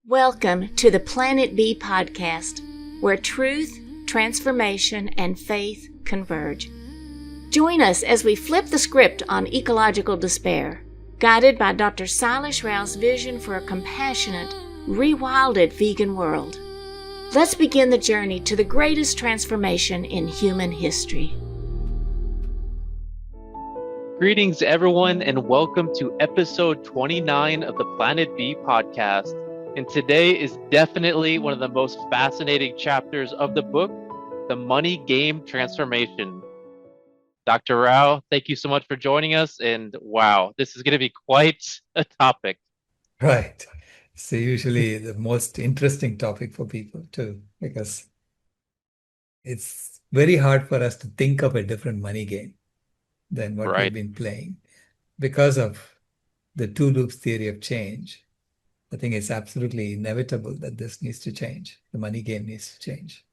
Welcome to the Planet B podcast, where truth, transformation, and faith converge. Join us as we flip the script on ecological despair, guided by Dr. Sailesh Rao's vision for a compassionate, rewilded vegan world. Let's begin the journey to the greatest transformation in human history. Greetings, everyone, and welcome to episode 29 of the Planet B podcast. And today is definitely one of the most fascinating chapters of the book, The Money Game Transformation. Dr. Rao, thank you so much for joining us. And wow, this is going to be quite a topic. Right. So usually the most interesting topic for people too, because it's very hard for us to think of a different money game than what we've been playing because of the two loops theory of change. I think it's absolutely inevitable that this needs to change. The money game needs to change.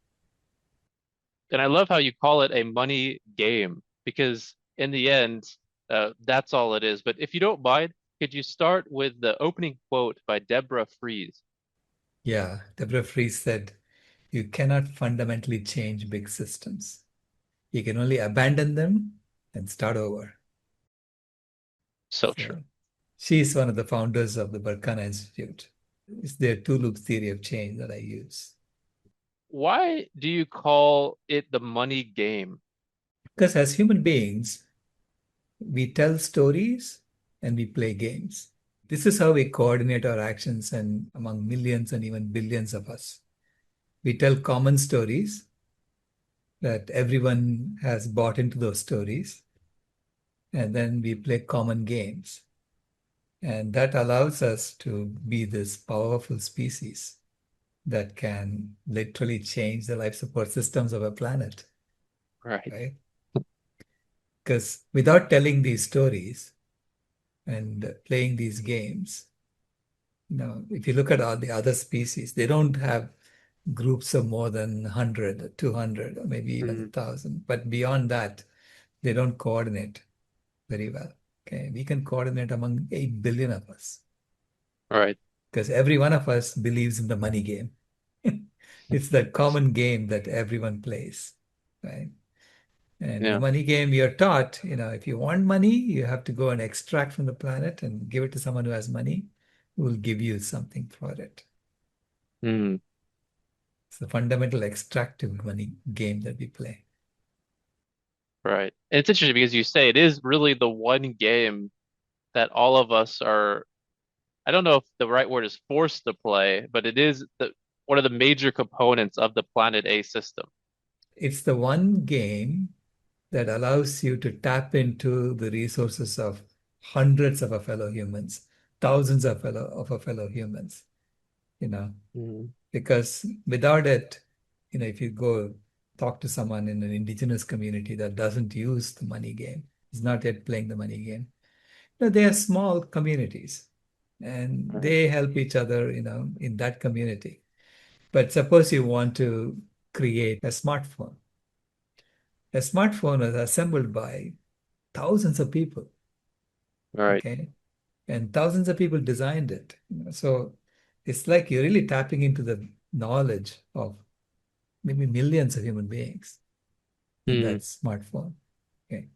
And I love how you call it a money game, because in the end, that's all it is. But if you don't mind, could you start with the opening quote by Deborah Fries? Yeah, Deborah Fries said, "You cannot fundamentally change big systems. You can only abandon them and start over." So true. She's one of the founders of the Berkana Institute. It's their two-loop theory of change that I use. Why do you call it the money game? Because as human beings, we tell stories and we play games. This is how we coordinate our actions and among millions and even billions of us. We tell common stories that everyone has bought into those stories, and then we play common games. And that allows us to be this powerful species that can literally change the life support systems of a planet. Right? Because without telling these stories and playing these games, if you look at all the other species, they don't have groups of more than 100, 200, or maybe even 1,000. But beyond that, they don't coordinate very well. Okay, we can coordinate among 8 billion of us. Right. Because every one of us believes in the money game. It's that common game that everyone plays, right? And the money game, you're taught, if you want money, you have to go and extract from the planet and give it to someone who has money, who will give you something for it. It's the fundamental extractive money game that we play. Right. And it's interesting because you say it is really the one game that all of us are, I don't know if the right word is forced to play, but it is one of the major components of the Planet A system. It's the one game that allows you to tap into the resources of hundreds of our fellow humans, thousands of our fellow humans, because without it, if you go talk to someone in an indigenous community that doesn't use the money game, is not yet playing the money game, they are small communities and they help each other, in that community. But suppose you want to create a smartphone. A smartphone is assembled by thousands of people. Right. Okay. And thousands of people designed it. So it's like you're really tapping into the knowledge of maybe millions of human beings in that smartphone. Okay.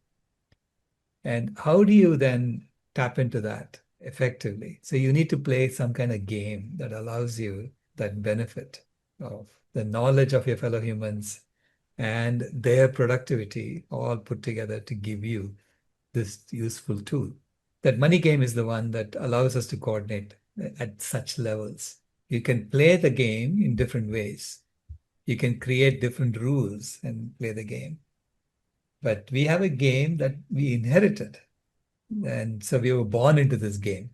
And how do you then tap into that effectively? So you need to play some kind of game that allows you that benefit of the knowledge of your fellow humans and their productivity all put together to give you this useful tool. That money game is the one that allows us to coordinate at such levels. You can play the game in different ways. You can create different rules and play the game. But we have a game that we inherited. And so we were born into this game.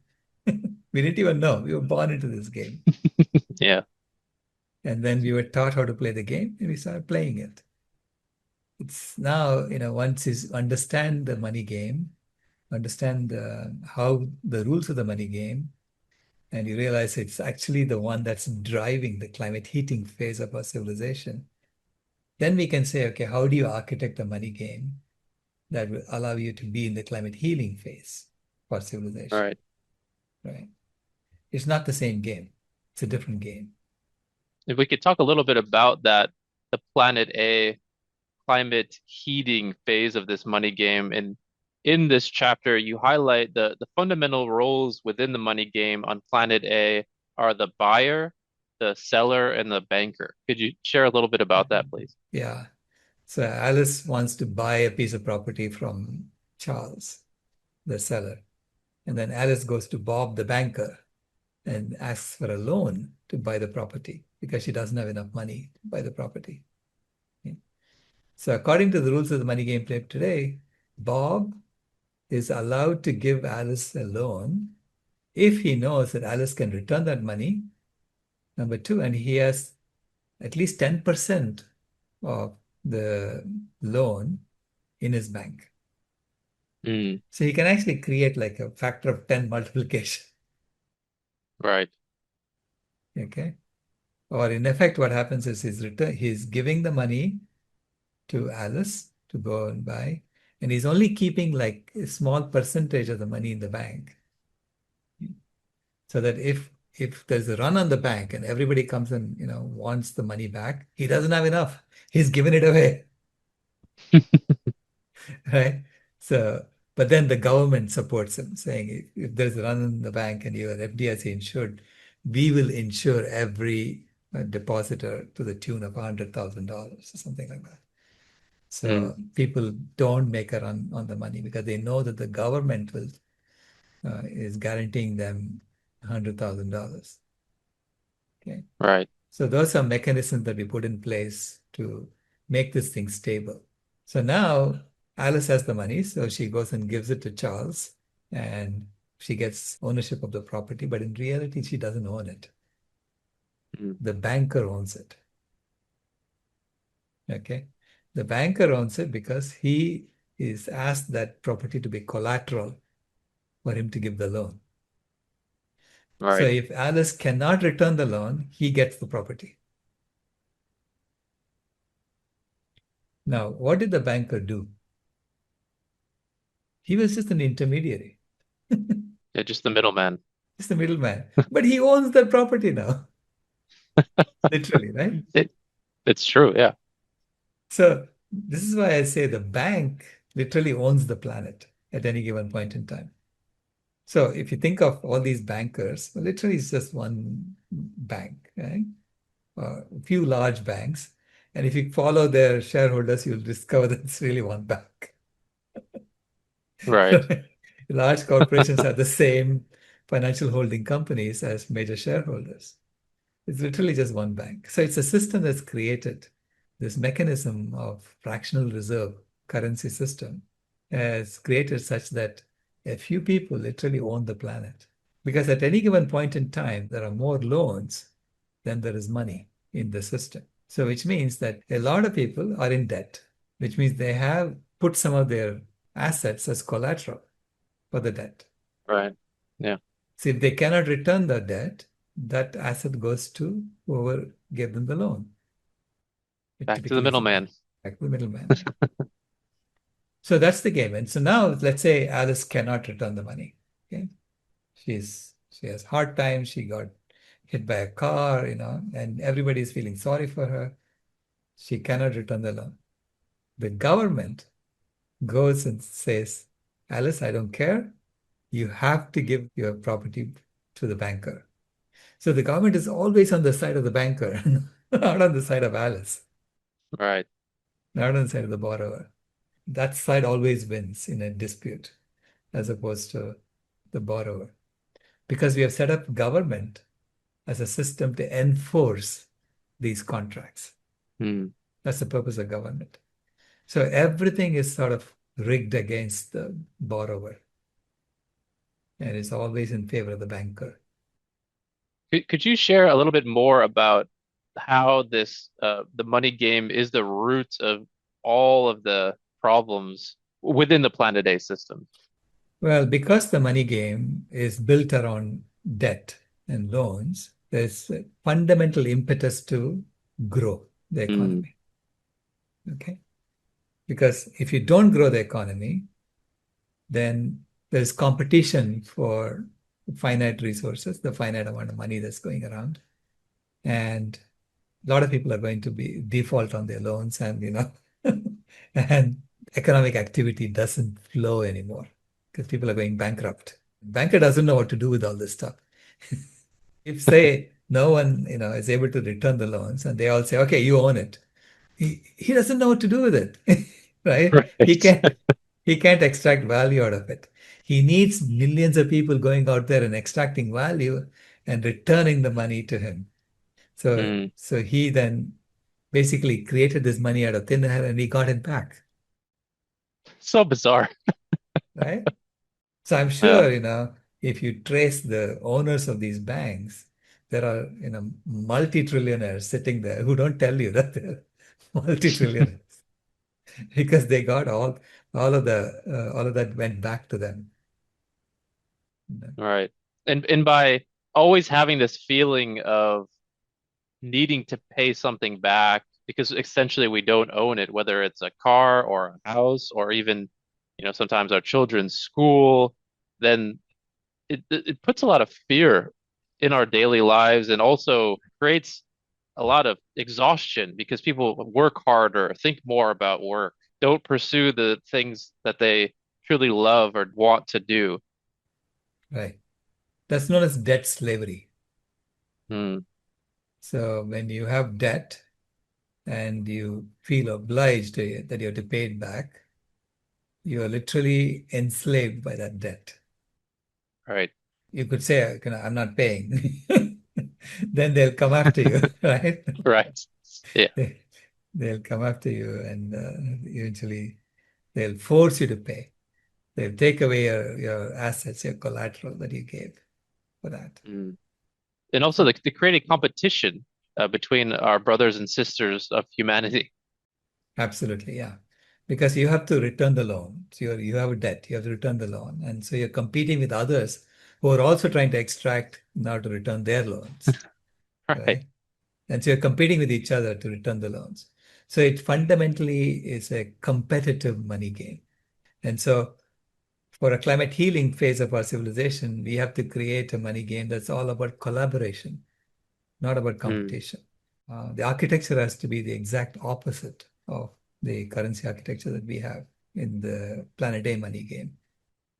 We didn't even know. We were born into this game. Yeah. And then we were taught how to play the game and we started playing it. It's now, once you understand the money game, understand how the rules of the money game, and you realize it's actually the one that's driving the climate heating phase of our civilization, then we can say, okay, how do you architect a money game that will allow you to be in the climate healing phase for civilization? Right. Right. It's not the same game. It's a different game. If we could talk a little bit about that, the Planet A climate heating phase of this money game. And in this chapter, you highlight the fundamental roles within the money game on Planet A are the buyer, the seller, and the banker. Could you share a little bit about that, please? Yeah. So Alice wants to buy a piece of property from Charles, the seller. And then Alice goes to Bob, the banker, and asks for a loan to buy the property because she doesn't have enough money to buy the property. Okay. So according to the rules of the money game play today, Bob is allowed to give Alice a loan if he knows that Alice can return that money, number two, and he has at least 10% of the loan in his bank. So he can actually create like a factor of 10 multiplication. Right. Okay. Or in effect, what happens is he's giving the money to Alice to go and buy, and he's only keeping like a small percentage of the money in the bank. So that if there's a run on the bank and everybody comes and wants the money back, he doesn't have enough. He's given it away. Right? So, but then the government supports him, saying if there's a run in the bank and you are FDIC insured, we will insure every depositor to the tune of $100,000 or something like that. So people don't make a run on the money because they know that the government is guaranteeing them $100,000. Okay. Right. So those are mechanisms that we put in place to make this thing stable. So now Alice has the money, so she goes and gives it to Charles, and she gets ownership of the property, but in reality, she doesn't own it. The banker owns it. Okay. The banker owns it because he is asked that property to be collateral for him to give the loan. Right. So if Alice cannot return the loan, he gets the property. Now, what did the banker do? He was just an intermediary. Yeah, just the middleman. Just the middleman. But he owns that property now. Literally, right? It's true, yeah. So this is why I say the bank literally owns the planet at any given point in time. So if you think of all these bankers, well, literally it's just one bank, right? A few large banks. And if you follow their shareholders, you'll discover that it's really one bank. Right. Large corporations have the same financial holding companies as major shareholders. It's literally just one bank. So it's a system that's created this mechanism of fractional reserve currency system has created such that a few people literally own the planet. Because at any given point in time, there are more loans than there is money in the system. So which means that a lot of people are in debt, which means they have put some of their assets as collateral for the debt. Right. Yeah. So if they cannot return the debt, that asset goes to whoever gave them the loan. Back to the middleman. Back to the middleman. So that's the game. And so now let's say Alice cannot return the money. Okay. She has hard time. She got hit by a car, and everybody is feeling sorry for her. She cannot return the loan. The government goes and says, Alice, I don't care. You have to give your property to the banker. So the government is always on the side of the banker, not on the side of Alice. Right. Not on the side of the borrower. That side always wins in a dispute as opposed to the borrower. Because we have set up government as a system to enforce these contracts. That's the purpose of government. So everything is sort of rigged against the borrower. And it's always in favor of the banker. Could you share a little bit more about how this the money game is the root of all of the problems within the Planet A system? Well, because the money game is built around debt and loans, there's a fundamental impetus to grow the economy. Okay? Because if you don't grow the economy, then there's competition for finite resources, the finite amount of money that's going around. And a lot of people are going to be default on their loans and and economic activity doesn't flow anymore because people are going bankrupt. Banker doesn't know what to do with all this stuff. If say no one is able to return the loans and they all say, okay, you own it. He doesn't know what to do with it, right? He Right. can't he can't extract value out of it. He needs millions of people going out there and extracting value and returning the money to him. So Mm. so he then basically created this money out of thin air and he got it back, So bizarre. right? So I'm Yeah. sure, if you trace the owners of these banks, there are, multi-trillionaires sitting there who don't tell you that they're multi-trillionaires because they got all of that went back to them. Right. And by always having this feeling of needing to pay something back because essentially we don't own it, whether it's a car or a house or even, sometimes our children's school, then it puts a lot of fear in our daily lives and also creates a lot of exhaustion because people work harder, think more about work, don't pursue the things that they truly love or want to do. Right. That's known as debt slavery. Hmm. So when you have debt and you feel obliged that you have to pay it back, you are literally enslaved by that debt. Right. You could say, I'm not paying. Then they'll come after you, right? Right. Yeah. They, they'll come after you and eventually they'll force you to pay. They'll take away your assets, your collateral that you gave for that. Mm. And also So the create a competition between our brothers and sisters of humanity. absolutely, yeah. Because you have to return the loan. So you have a debt, you have to return the loan. And so you're competing with others who are also trying to extract now to return their loans, Right. right? And so you're competing with each other to return the loans. So it fundamentally is a competitive money game. And so for a climate healing phase of our civilization, we have to create a money game that's all about collaboration, not about Mm. competition. The architecture has to be the exact opposite of the currency architecture that we have in the Planet A money game.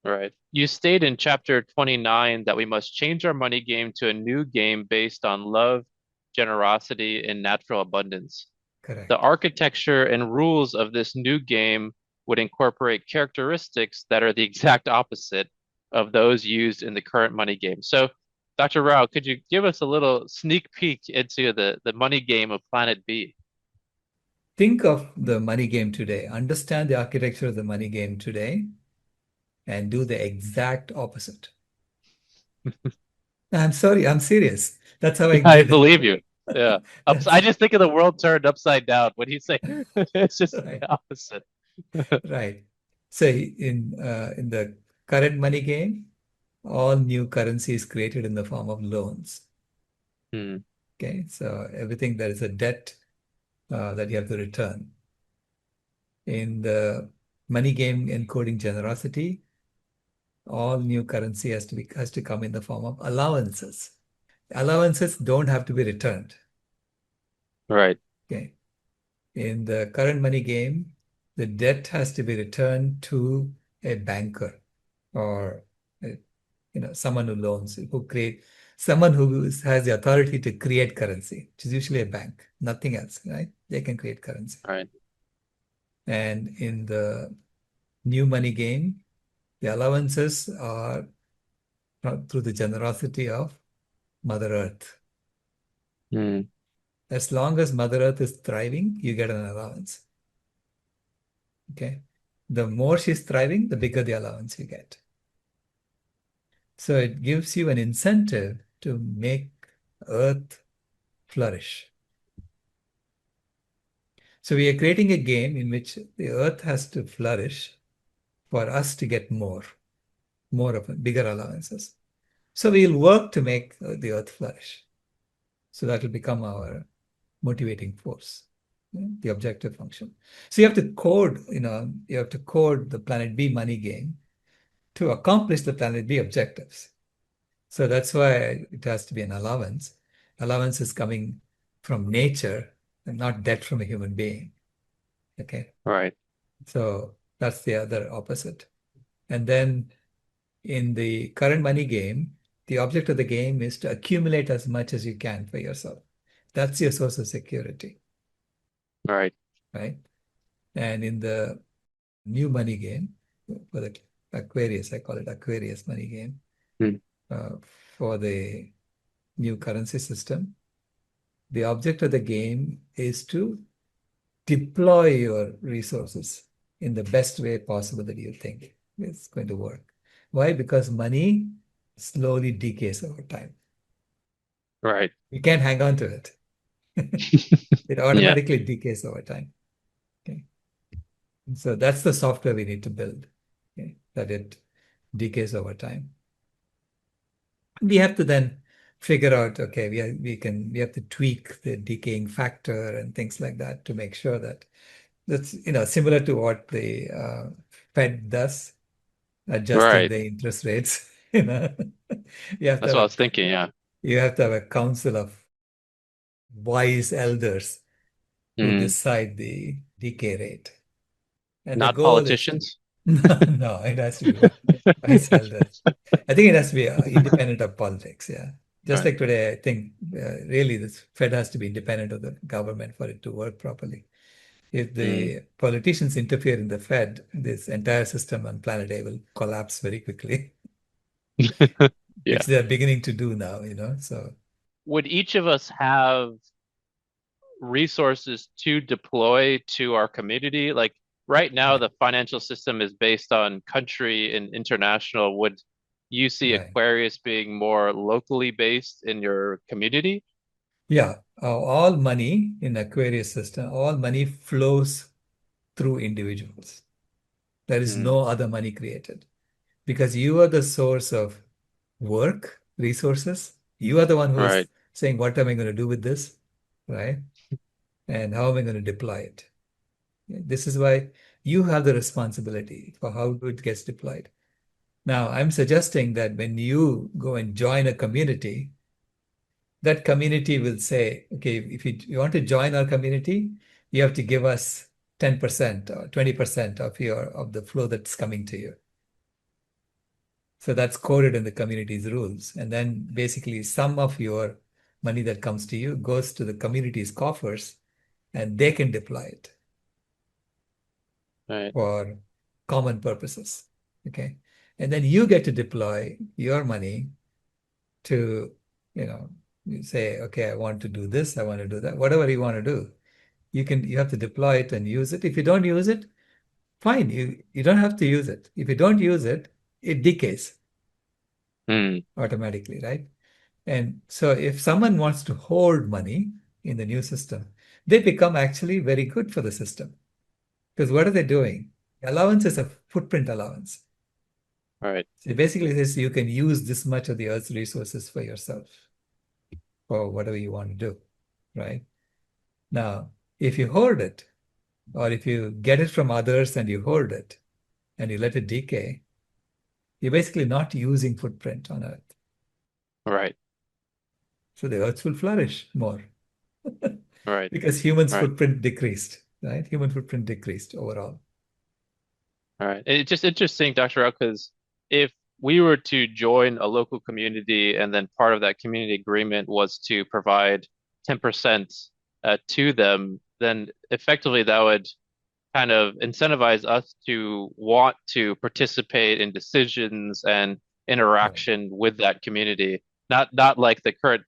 Right. You state in chapter 29 that we must change our money game to a new game based on love, generosity, and natural abundance. The Correct. architecture and rules of this new game would incorporate characteristics that are the exact opposite of those used in the current money game. So, Dr. Rao, could you give us a little sneak peek into the money game of Planet B? Think of the money game today, understand the architecture of the money game today, and do the exact opposite. I'm sorry, I'm serious. That's how I I did believe it. you. Yeah. I That's just think of the world turned upside down when you say it's just right. the opposite. Right. So in the current money game, all new currency is created in the form of loans. Hmm. Okay, so everything that is a debt that you have to return. In the money game encoding generosity, all new currency has to come in the form of allowances. Allowances don't have to be returned. Right. Okay. In the current money game, the debt has to be returned to a banker or someone who loans, someone who has the authority to create currency, which is usually a bank, nothing else, right? They can create currency. Right. And in the new money game, the allowances are through the generosity of Mother Earth. Hmm. As long as Mother Earth is thriving, you get an allowance. Okay. The more she's thriving, the bigger the allowance you get. So it gives you an incentive to make Earth flourish. So we are creating a game in which the Earth has to flourish for us to get more of it, bigger allowances. So we'll work to make the Earth flourish. So that will become our motivating force, the objective function. So you have to code the Planet B money game to accomplish the Planet B objectives. So that's why it has to be an allowance. Allowance is coming from nature and not debt from a human being. Okay. Right. So that's the other opposite. And then in the current money game, the object of the game is to accumulate as much as you can for yourself. That's your source of security, Right. right? And in the new money game, for the Aquarius, I call it Aquarius money game, Mm. uh, for the new currency system, the object of the game is to deploy your resources in the best way possible that you think it's going to work. Why? Because money slowly decays over time. Right. You can't hang on to it. It Yeah. automatically decays over time. Okay. And so that's the software we need to build, okay, that it decays over time. We have to then figure out, okay, we have to tweak the decaying factor and things like that to make sure that that's similar to what the Fed does, adjusting Right. the interest rates. You know, you have to That's have what I a was thinking. Yeah. you have to have a council of wise elders who Mm. decide the decay rate. And the Not goal is politicians. no, it has to be wise elders. I think it has to be independent of politics. Yeah. Just Right. like today, I think really this Fed has to be independent of the government for it to work properly. If Mm. the politicians interfere in the Fed, this entire system on planet A will collapse very quickly, Yeah. which they're beginning to do now, So Would each of us have resources to deploy to our community? Like right now, right, the financial system is based on country and international. Would you see right. Aquarius being more locally based in your community? Yeah. All money in Aquarius system, all money flows through individuals. There is Mm. no other money created because you are the source of work, resources. You are the one who is Right. saying, what am I going to do with this? Right? And how am I going to deploy it? This is why you have the responsibility for how it gets deployed. Now, I'm suggesting that when you go and join a community, that community will say, okay, if you want to join our community, you have to give us 10% or 20% of the flow that's coming to you. So that's coded in the community's rules. And then basically some of your money that comes to you goes to the community's coffers and they can deploy it Right. for common purposes. Okay. And then you get to deploy your money to, you say, okay, I want to do this, I want to do that, whatever you want to do. You have to deploy it and use it. If you don't use it, fine. You don't have to use it. If you don't use it, it decays Mm. automatically, right? And so if someone wants to hold money in the new system, they become actually very good for the system. Because what are they doing? Allowance is a footprint allowance. Right. So it basically says you can use this much of the earth's resources for yourself or whatever you want to do, right? Now, if you hold it, or if you get it from others and you hold it and you let it decay, you're basically not using footprint on earth. Right. So the earth will flourish more Right. because humans' Right. footprint decreased, right? Human footprint decreased overall. All right. It's just interesting, Dr. Rao, because if we were to join a local community and then part of that community agreement was to provide 10% to them, then effectively that would kind of incentivize us to want to participate in decisions and Right. interaction with that community. Not like the current,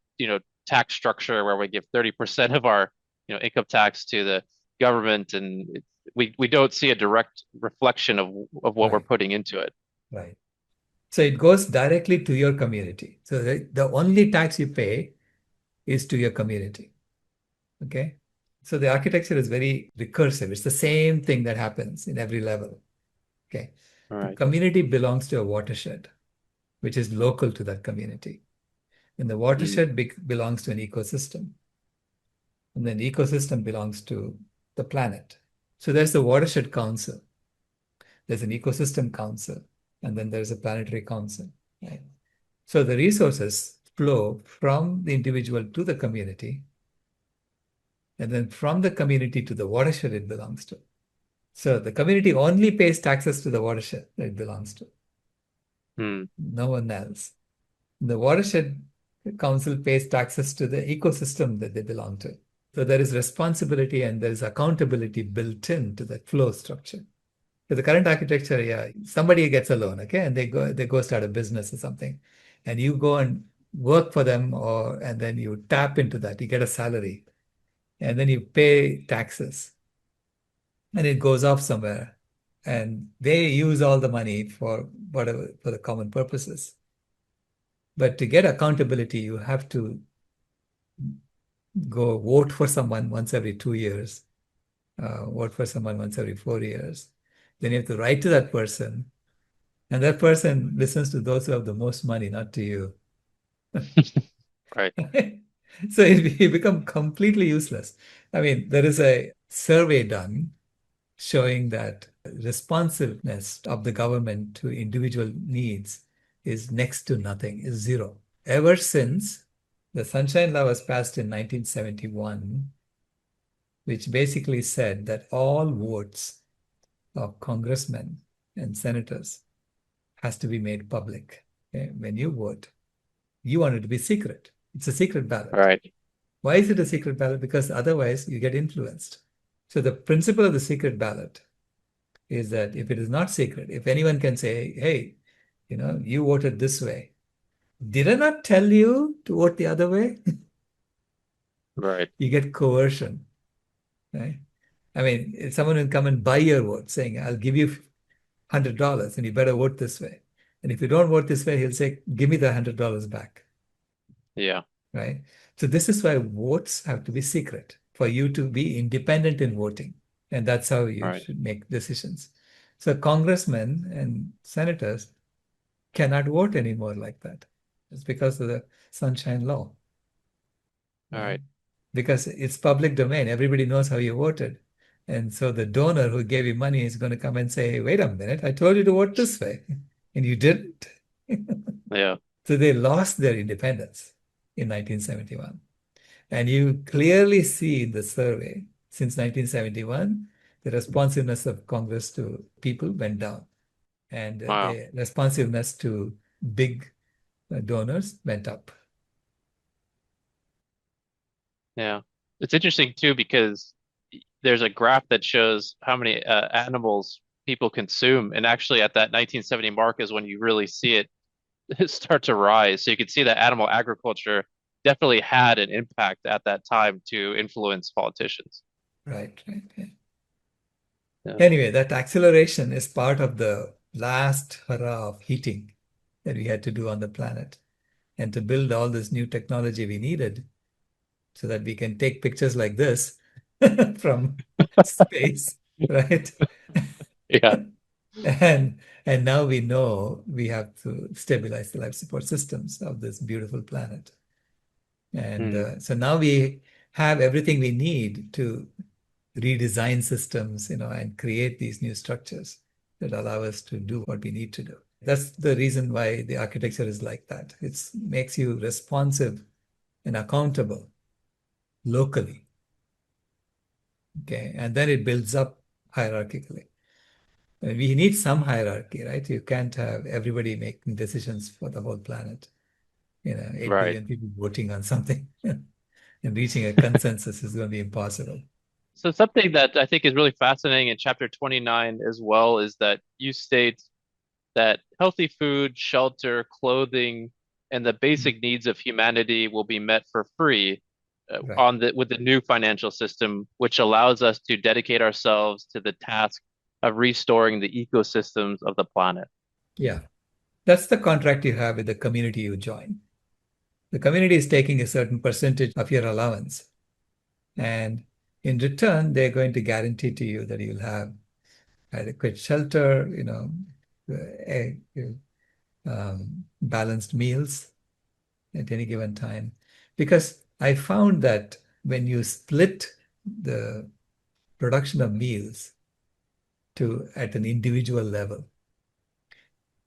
tax structure where we give 30% of our, income tax to the government and we don't see a direct reflection of what we're Right. putting into it. Right. So it goes directly to your community. So the only tax you pay is to your community. Okay. So the architecture is very recursive. It's the same thing that happens in every level. Okay. All The right. community belongs to a watershed, which is local to that community. And the Mm. watershed belongs to an ecosystem. And then the ecosystem belongs to the planet. So there's the watershed council. There's an ecosystem council. And then there's a planetary council. Right? So the resources flow from the individual to the community, and then from the community to the watershed it belongs to. So the community only pays taxes to the watershed that it belongs to, Hmm. no one else. The watershed council pays taxes to the ecosystem that they belong to. So there is responsibility and there is accountability built into that flow structure. So the current architecture, yeah, somebody gets a loan, okay, and they go start a business or something, and you go and work for them, and then you tap into that, you get a salary, and then you pay taxes, and it goes off somewhere, and they use all the money for whatever for the common purposes. But to get accountability, you have to go vote for someone once every 2 years, vote for someone once every 4 years. Then you have to write to that person, and that person listens to those who have the most money, not to you. Right. So you become completely useless. I mean, there is a survey done showing that responsiveness of the government to individual needs is next to nothing, is zero. Ever since the Sunshine Law was passed in 1971, which basically said that all votes of congressmen and senators has to be made public. Okay? When you vote, you want it to be secret. It's a secret ballot. Right. Why is it a secret ballot? Because otherwise you get influenced. So the principle of the secret ballot is that if it is not secret, if anyone can say, hey, you voted this way, did I not tell you to vote the other way? Right. You get coercion, right? I mean, if someone will come and buy your vote saying, I'll give you $100 and you better vote this way. And if you don't vote this way, he'll say, give me the $100 back, Yeah. right? So this is why votes have to be secret for you to be independent in voting. And that's how you Right. should make decisions. So congressmen and senators cannot vote anymore like that. It's because of the Sunshine Law. All right. Because it's public domain. Everybody knows how you voted. And so the donor who gave you money is going to come and say, hey, wait a minute, I told you to vote this way. And you didn't. Yeah. So they lost their independence in 1971. And you clearly see in the survey since 1971, the responsiveness of Congress to people went down. And Wow. the responsiveness to big donors went up. Yeah. It's interesting too because there's a graph that shows how many animals people consume, and actually at that 1970 mark is when you really see it start to rise. So you can see that animal agriculture definitely had an impact at that time to influence politicians. Right, right. Yeah. Yeah. Anyway, that acceleration is part of the last hurrah of heating that we had to do on the planet. And to build all this new technology we needed so that we can take pictures like this from space, right? Yeah. And and now we know we have to stabilize the life support systems of this beautiful planet. And Mm. so now we have everything we need to redesign systems, and create these new structures that allow us to do what we need to do. That's the reason why the architecture is like that. It makes you responsive and accountable locally. Okay. And then it builds up hierarchically. We need some hierarchy, right? You can't have everybody making decisions for the whole planet. 8 Right. billion people voting on something and reaching a consensus is going to be impossible. So something that I think is really fascinating in chapter 29 as well is that you state that healthy food, shelter, clothing, and the basic needs of humanity will be met for free Right. with the new financial system, which allows us to dedicate ourselves to the task of restoring the ecosystems of the planet. Yeah. That's the contract you have with the community you join. The community is taking a certain percentage of your allowance. And in return, they're going to guarantee to you that you'll have adequate shelter, balanced meals at any given time. Because I found that when you split the production of meals at an individual level,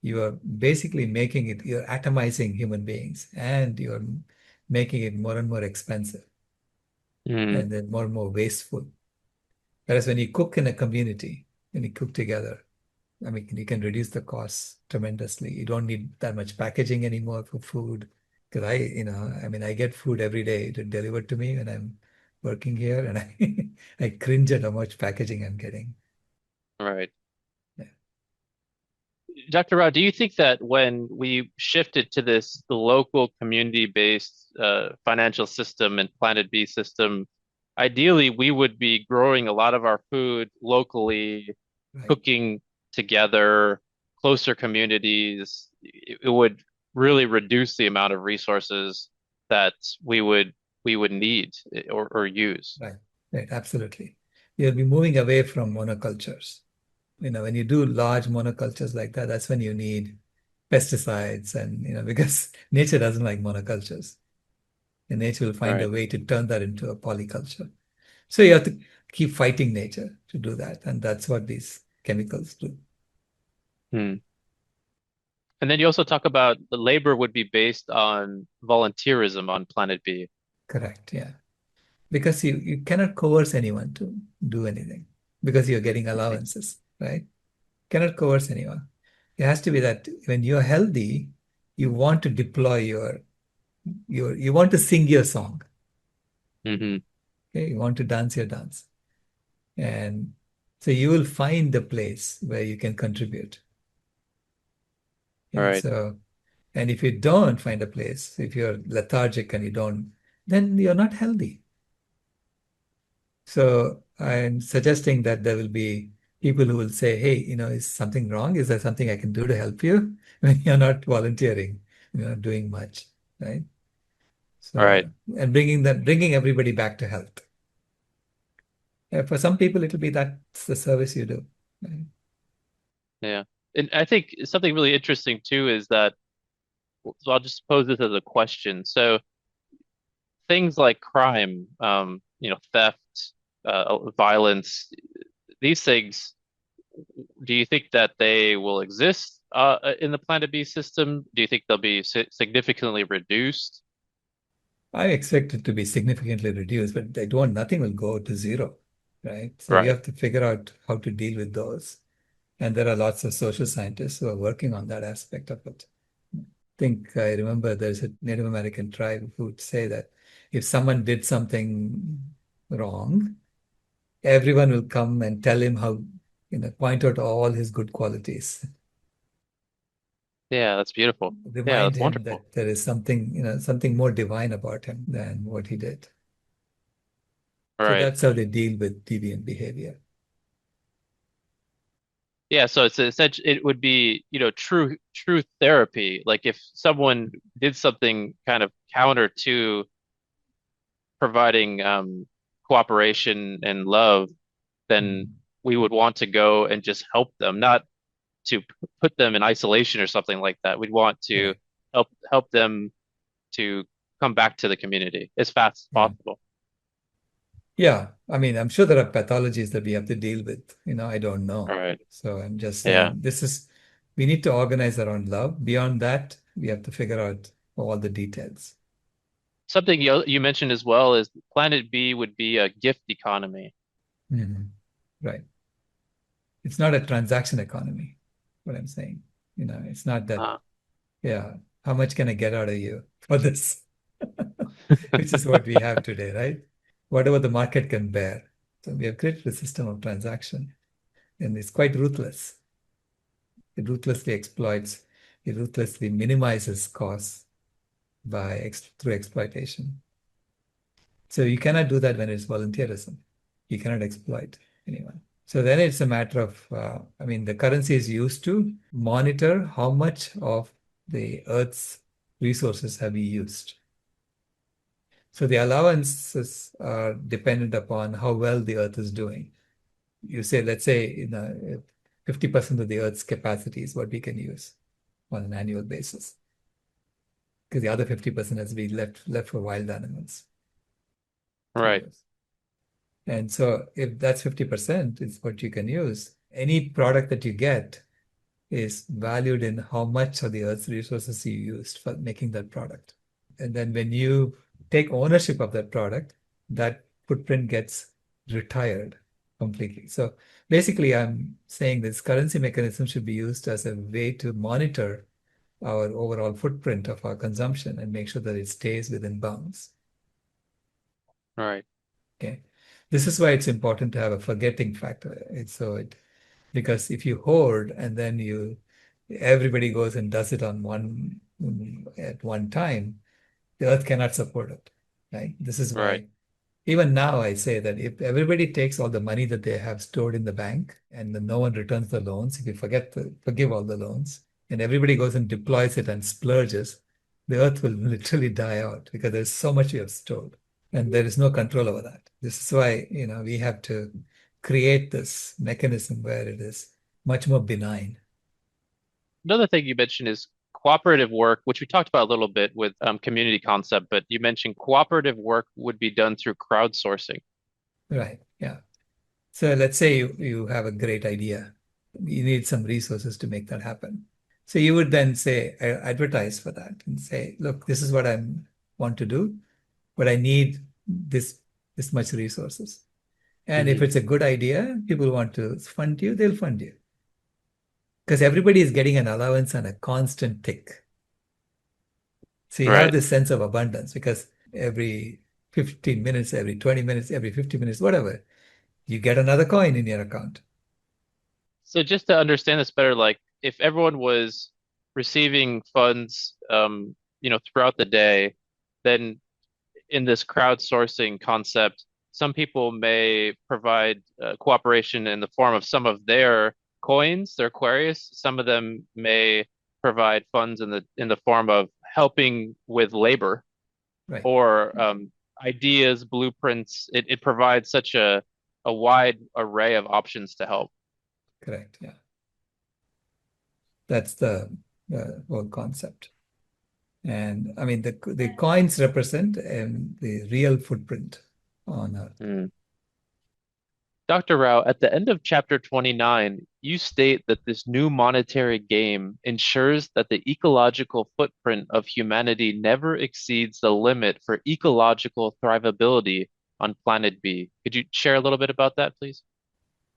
you are basically making it, you're atomizing human beings, and you're making it more and more expensive Mm, and then more and more wasteful. Whereas when you cook in a community, when you cook together, I mean, you can reduce the costs tremendously. You don't need that much packaging anymore for food. Because I mean, I get food every day delivered to me when I'm working here, and I cringe at how much packaging I'm getting. right. Yeah, Dr. Rao, do you think that when we shifted to this local community-based financial system and Planet B system, ideally we would be growing a lot of our food locally, right, cooking together, closer communities? It would really reduce the amount of resources that we would we would need or use. right, right, absolutely. You'll be moving away from monocultures. When you do large monocultures like that, that's when you need pesticides and, because nature doesn't like monocultures. And nature will find Right. a way to turn that into a polyculture. So you have to keep fighting nature to do that. And that's what these chemicals do. Hmm. And then you also talk about the labor would be based on volunteerism on Planet B. Correct. Yeah. Because you cannot coerce anyone to do anything because you're getting Right. allowances, right? Cannot coerce anyone. It has to be that when you're healthy, you want to deploy you want to sing your song. Hmm. Okay? You want to dance your dance. And so you will find the place where you can contribute. All Yeah. right. And if you don't find a place, if you're lethargic and you don't, then you're not healthy. So I'm suggesting that there will be people who will say, hey, is something wrong? Is there something I can do to help you? When you're not volunteering, you're not doing much, right? All right. So, and bringing everybody back to health. For some people, it'll be that's the service you do. Right? Yeah. And I think something really interesting too is that, so I'll just pose this as a question. So things like crime, theft, violence, these things, do you think that they will exist in the Planet B system? Do you think they'll be significantly reduced? I expect it to be significantly reduced, but nothing will go to zero, right? So you Right. have to figure out how to deal with those. And there are lots of social scientists who are working on that aspect of it. I remember there's a Native American tribe who would say that if someone did something wrong, everyone will come and tell him how, point out all his good qualities, Yeah, that's beautiful. Yeah, remind that's him wonderful. that there is something, something more divine about him than what he did. All So right. that's how they deal with deviant behavior. Yeah, so it's essentially it would be, true therapy. Like if someone did something kind of counter to providing cooperation and love, then Mhm. we would want to go and just help them, not to put them in isolation or something like that. We'd want to Correct. help them to come back to the community as fast as Yeah. possible. Yeah. I mean, I'm sure there are pathologies that we have to deal with. I don't All know. right. So I'm just Yeah. saying we need to organize around love. Beyond that, we have to figure out all the details. Something you mentioned as well is Planet B would be a gift economy. Mhm. Right. It's not a transaction economy, what I'm saying. It's not that, Uh, yeah, how much can I get out of you for this? Which is what we have today, right? Whatever the market can bear. So we have created a system of transaction, and it's quite ruthless. It ruthlessly exploits, it ruthlessly minimizes costs through exploitation. So you cannot do that when it's volunteerism. You cannot exploit anyone. So then it's a matter of, I mean, the currency is used to monitor how much of the Earth's resources have we used. So the allowances are dependent upon how well the Earth is doing. You say, let's say, 50% of the Earth's capacity is what we can use on an annual basis, because the other 50% has to be left for wild animals to right. use. And so if that's 50% is what you can use, any product that you get is valued in how much of the Earth's resources you used for making that product. And then when you take ownership of that product, that footprint gets retired completely. So basically, I'm saying this currency mechanism should be used as a way to monitor our overall footprint of our consumption and make sure that it stays within bounds. Right. Okay. This is why it's important to have a forgetting factor. Because if you hoard and then everybody goes and does it at one time, the earth cannot support it. Right? This is Right. why even now I say that if everybody takes all the money that they have stored in the bank and then no one returns the loans, if you forgive all the loans and everybody goes and deploys it and splurges, the earth will literally die out because there's so much we have stored and there is no control over that. This is why, we have to create this mechanism where it is much more benign. Another thing you mentioned is cooperative work, which we talked about a little bit with community concept, but you mentioned cooperative work would be done through crowdsourcing. Right. Yeah. So let's say you have a great idea. You need some resources to make that happen. So you would then say, advertise for that and say, look, this is what I want to do, but I need this much resources. And if Mhm. it's a good idea, people want to fund you, they'll fund you. Because everybody is getting an allowance and a constant tick. So you have Right. this sense of abundance because every 15 minutes, every 20 minutes, every 50 minutes, whatever, you get another coin in your account. So just to understand this better, like if everyone was receiving funds, throughout the day, then in this crowdsourcing concept, some people may provide cooperation in the form of some of their coins, their Aquarius. Some of them may provide funds in the form of helping with labor Right. or ideas, blueprints. It provides such a wide array of options to help. Correct. Yeah. That's the whole concept. And I mean, the coins represent the real footprint on Earth. Mm. Dr. Rao, at the end of chapter 29, you state that this new monetary game ensures that the ecological footprint of humanity never exceeds the limit for ecological thrivability on planet B. Could you share a little bit about that, please?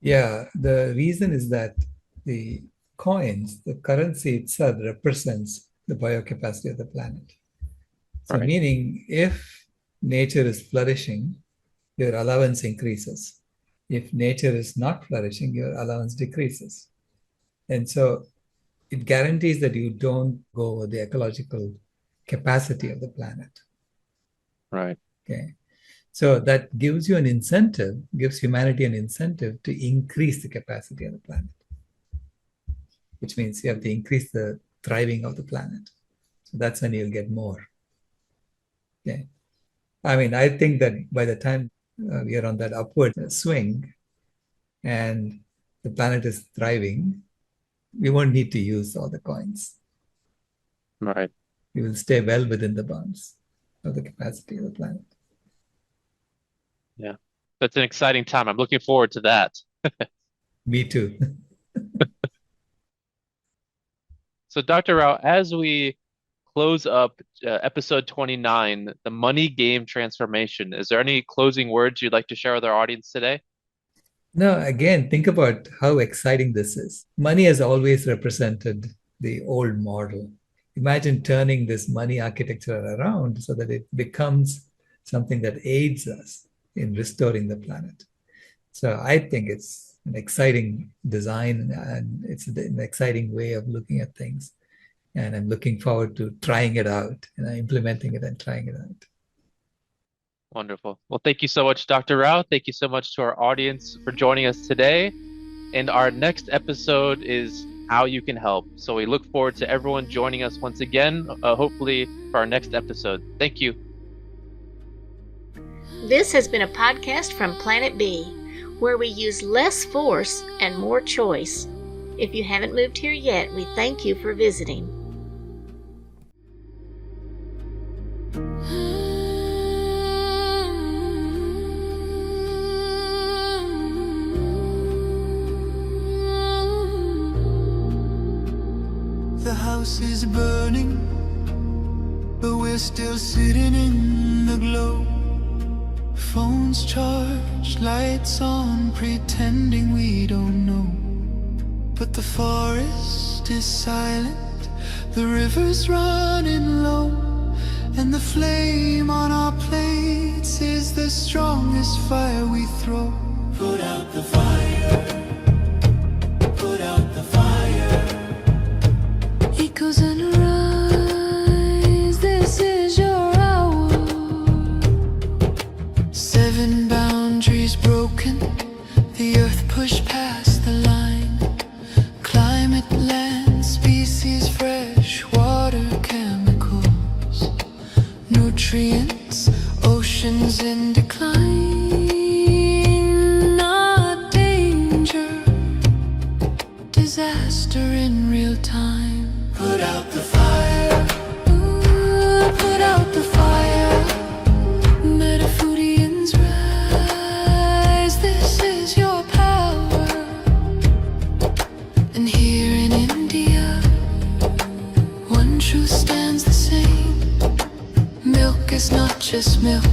Yeah, the reason is that the coins, the currency itself represents the biocapacity of the planet. All So right. meaning if nature is flourishing, your allowance increases. If nature is not flourishing, your allowance decreases. And so it guarantees that you don't go over the ecological capacity of the planet. Right. Okay. So that gives humanity an incentive to increase the capacity of the planet, which means you have to increase the thriving of the planet. So that's when you'll get more. Okay. I mean, I think that by the time we are on that upward swing and the planet is thriving, we won't need to use all the coins. Right. We will stay well within the bounds of the capacity of the planet. Yeah. That's an exciting time. I'm looking forward to that. Me too. So, Dr. Rao, as we close up episode 29, the money game transformation, is there any closing words you'd like to share with our audience today? Now, again, think about how exciting this is. Money has always represented the old model. Imagine turning this money architecture around so that it becomes something that aids us in restoring the planet. So I think it's an exciting design and it's an exciting way of looking at things. And I'm looking forward to trying it out, implementing it and trying it out. Wonderful. Well, thank you so much, Dr. Rao. Thank you so much to our audience for joining us today. And our next episode is how you can help. So we look forward to everyone joining us once again, hopefully for our next episode. Thank you. This has been a podcast from Planet B, where we use less force and more choice. If you haven't moved here yet, we thank you for visiting. house is burning, but we're still sitting in the glow. Phones charged, lights on, pretending we don't know. But the forest is silent, the river's running low, and the flame on our plates is the strongest fire we throw. Put out the fire, put out the fire. Echoes and rise, this is your hour. 7 boundaries broken, the earth pushed past the line. Climate, land, species, fresh water, chemicals, nutrients, oceans in decline. Not danger, disaster in real time. Put out the fire, ooh, put out the fire. Metafoodians rise, this is your power. And here in India, one truth stands the same. Milk is not just milk,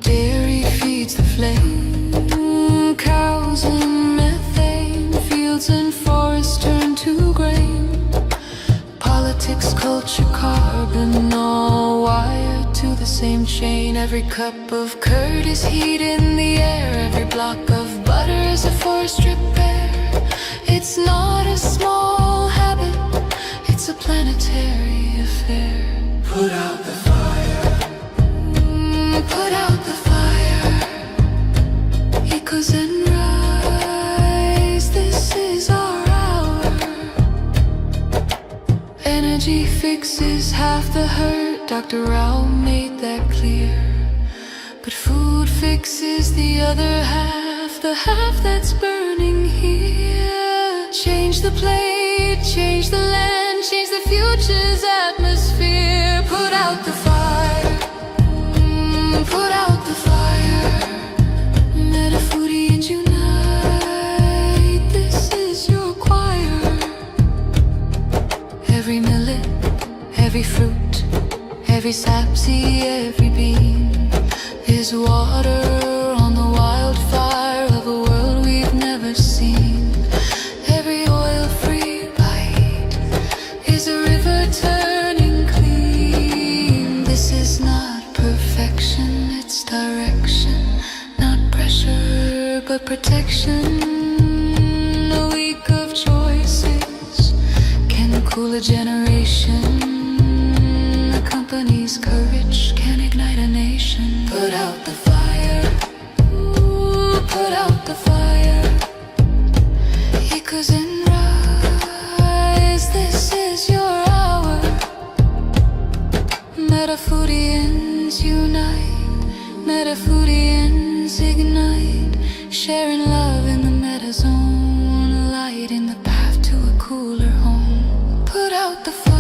dairy feeds the flame. Cows and methane, fields and forests turn to grain. Politics, culture, carbon, all wired to the same chain. Every cup of curd is heat in the air, every block of butter is a forest repair. It's not a small habit, it's a planetary affair. Put out the fire, put out the fire. Echoes and rise, this is our hour. Energy fixes half the hurt, Dr. Rao made that clear. But food fixes the other half, the half that's burning here. Change the plate, change the land, change the future's atmosphere. Put out the fire, put out the fire. Metafoodians unite, this is your choir. Every millet, every fruit, every sapseed, every bean is water on the wildfire of a world we've never seen. Every oil-free bite is a river turning clean. This is not perfection, it's direction. Not pressure, but protection. A week of choices can cool a generation. A company's courage can ignite a nation. Put out the fire, ooh, put out the fire. Echoes and rise, this is your hour. Metafoodians unite, Metafoodians ignite. Sharing love in the meta zone, light in the path to a cooler home. Put out the fire.